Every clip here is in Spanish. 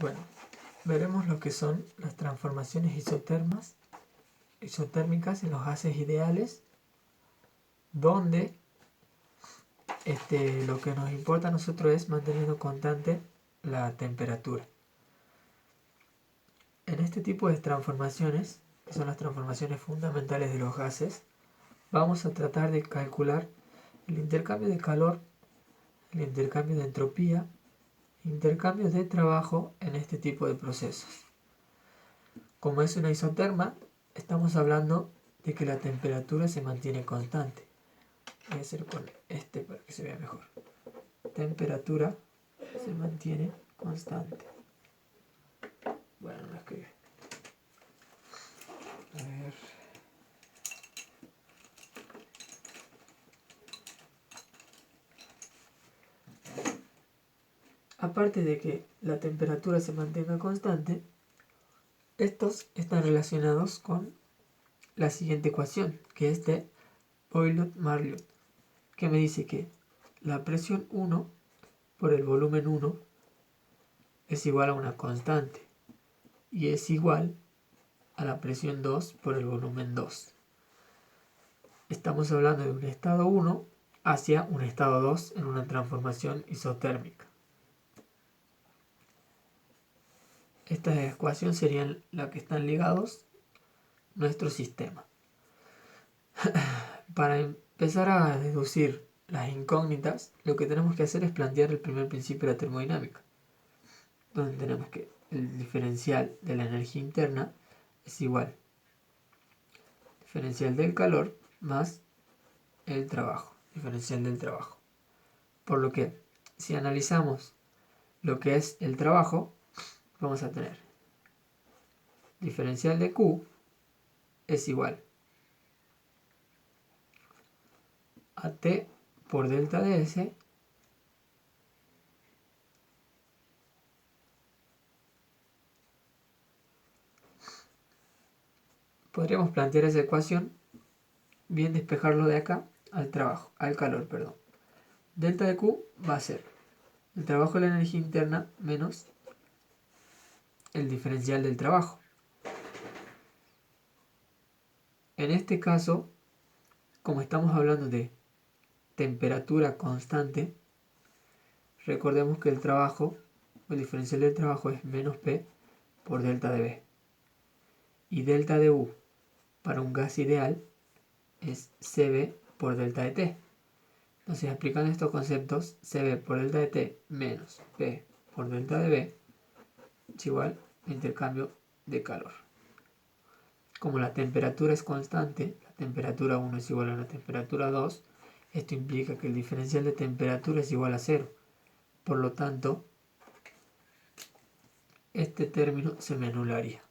Bueno, veremos lo que son las transformaciones isotérmicas en los gases ideales, donde lo que nos importa a nosotros es manteniendo constante la temperatura. En este tipo de transformaciones, que son las transformaciones fundamentales de los gases, vamos a tratar de calcular el intercambio de calor, el intercambio de entropía, intercambio de trabajo en este tipo de procesos. Como es una isoterma, estamos hablando de que la temperatura se mantiene constante. Voy a hacer con para que se vea mejor. Temperatura se mantiene constante. Bueno, no escribe. A ver. Aparte de que la temperatura se mantenga constante, estos están relacionados con la siguiente ecuación, que es de Boylet-Marliott, que me dice que la presión 1 por el volumen 1 es igual a una constante y es igual a la presión 2 por el volumen 2. Estamos hablando de un estado 1 hacia un estado 2 en una transformación isotérmica. Estas ecuaciones serían las que están ligados nuestro sistema. Para empezar a deducir las incógnitas, lo que tenemos que hacer es plantear el primer principio de la termodinámica, donde tenemos que el diferencial de la energía interna es igual diferencial del calor más el trabajo, diferencial del trabajo. Por lo que, si analizamos lo que es el trabajo, vamos a tener diferencial de Q es igual a T por delta de S podríamos plantear esa ecuación, bien despejarlo de acá al calor, perdón. Delta de Q va a ser el trabajo de la energía interna menos el diferencial del trabajo. En este caso, como estamos hablando de temperatura constante, recordemos que el trabajo, el diferencial del trabajo es menos P por delta de B. Y delta de U para un gas ideal es CB por delta de T. Entonces, aplicando estos conceptos, CB por delta de T menos P por delta de B es igual a intercambio de calor. Como la temperatura es constante, la temperatura 1 es igual a la temperatura 2, esto implica que el diferencial de temperatura es igual a 0. Por lo tanto, este término se me anularía,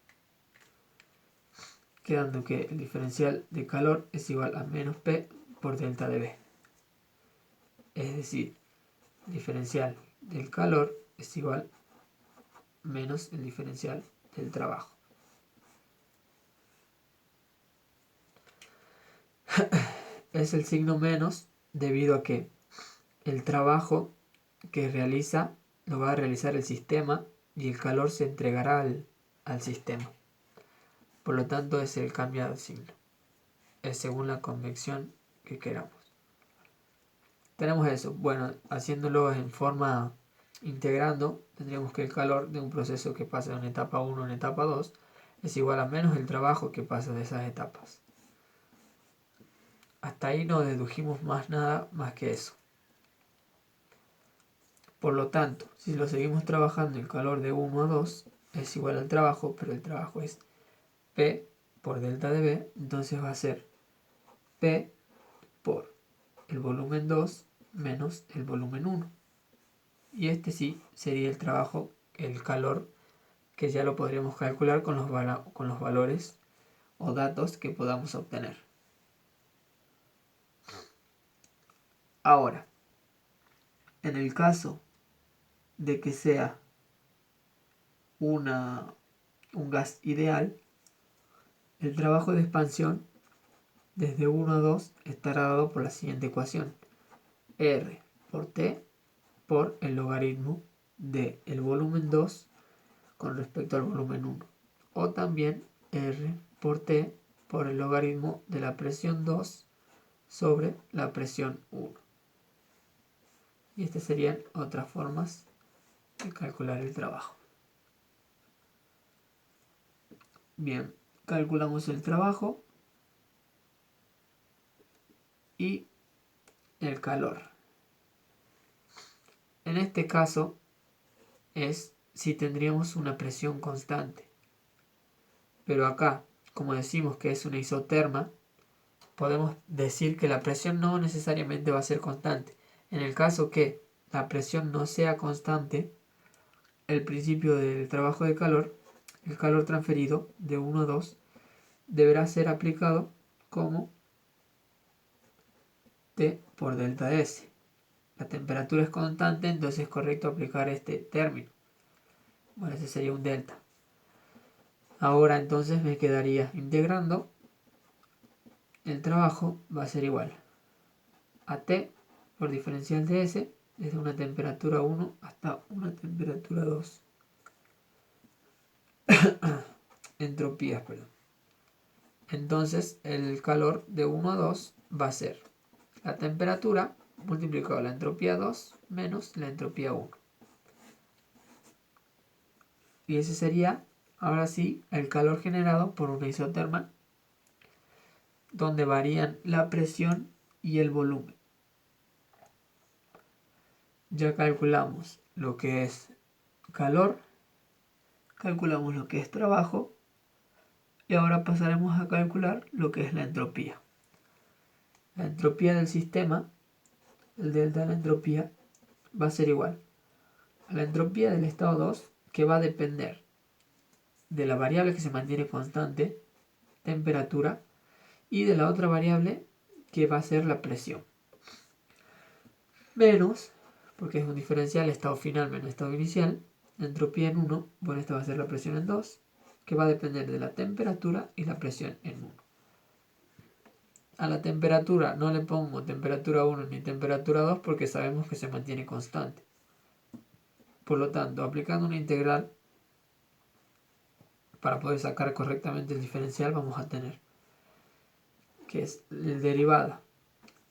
quedando que el diferencial de calor es igual a menos P por delta de B. Es decir, el diferencial del calor es igual menos el diferencial del trabajo. Es el signo menos debido a que el trabajo que realiza lo va a realizar el sistema y el calor se entregará al sistema. Por lo tanto, es el cambio de signo. Es según la convección que queramos. Tenemos eso. Bueno, haciéndolo en forma integrando, tendríamos que el calor de un proceso que pasa de una etapa 1 a una etapa 2 es igual a menos el trabajo que pasa de esas etapas. Hasta ahí no dedujimos más nada más que eso. Por lo tanto, si lo seguimos trabajando, el calor de 1 a 2 es igual al trabajo, pero el trabajo es P por delta de B, entonces va a ser P por el volumen 2 menos el volumen 1. Y este sí sería el trabajo, el calor, que ya lo podríamos calcular con los valores o datos que podamos obtener. Ahora, en el caso de que sea un gas ideal, el trabajo de expansión desde 1 a 2 estará dado por la siguiente ecuación. R por T por el logaritmo del volumen 2 con respecto al volumen 1. O también R por T por el logaritmo de la presión 2 sobre la presión 1. Y estas serían otras formas de calcular el trabajo. Bien, calculamos el trabajo y el calor. En este caso es si tendríamos una presión constante. Pero acá, como decimos que es una isoterma, podemos decir que la presión no necesariamente va a ser constante. En el caso que la presión no sea constante, el principio del trabajo de calor, el calor transferido de 1 a 2, deberá ser aplicado como T por delta S. La temperatura es constante, entonces es correcto aplicar este término. Bueno, ese sería un delta. Ahora entonces me quedaría integrando. El trabajo va a ser igual a T por diferencial de S desde una temperatura 1 hasta una temperatura 2. Entropías, perdón. Entonces el calor de 1 a 2 va a ser la temperatura multiplicado la entropía 2 menos la entropía 1. Y ese sería, ahora sí, el calor generado por una isoterma donde varían la presión y el volumen. Ya calculamos lo que es calor, calculamos lo que es trabajo y ahora pasaremos a calcular lo que es la entropía. La entropía del sistema, el delta de la entropía, va a ser igual a la entropía del estado 2, que va a depender de la variable que se mantiene constante, temperatura, y de la otra variable que va a ser la presión. Menos, porque es un diferencial, estado final menos estado inicial, la entropía en 1, bueno, esta va a ser la presión en 2, que va a depender de la temperatura y la presión en 1. A la temperatura no le pongo temperatura 1 ni temperatura 2 porque sabemos que se mantiene constante. Por lo tanto, aplicando una integral para poder sacar correctamente el diferencial, vamos a tener que es la derivada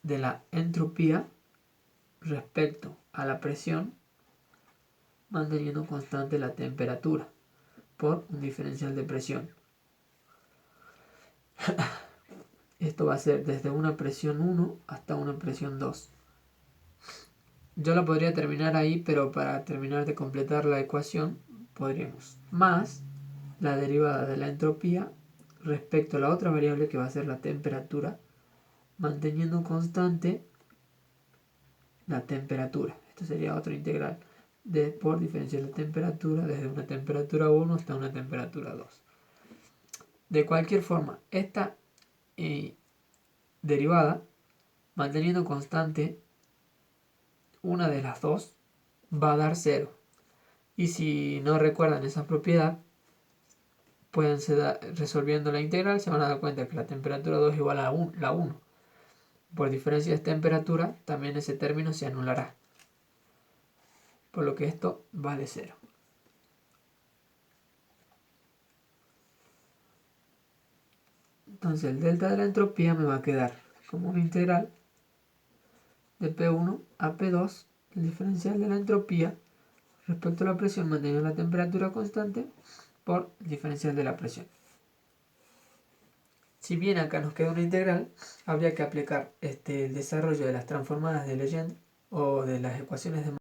de la entropía respecto a la presión, manteniendo constante la temperatura por un diferencial de presión. Esto va a ser desde una presión 1 hasta una presión 2. Yo lo podría terminar ahí, pero para terminar de completar la ecuación, podríamos más la derivada de la entropía respecto a la otra variable que va a ser la temperatura, manteniendo constante la temperatura. Esto sería otra integral por diferencial de temperatura desde una temperatura 1 hasta una temperatura 2. De cualquier forma, esta derivada, manteniendo constante una de las dos, va a dar 0. Y si no recuerdan esa propiedad, pueden resolviendo la integral, se van a dar cuenta que la temperatura 2 es igual a la 1. Por diferencia de temperatura, también ese término se anulará. Por lo que esto vale 0. Entonces el delta de la entropía me va a quedar como una integral de P1 a P2, el diferencial de la entropía respecto a la presión manteniendo la temperatura constante por el diferencial de la presión. Si bien acá nos queda una integral, habría que aplicar el desarrollo de las transformadas de Legendre o de las ecuaciones de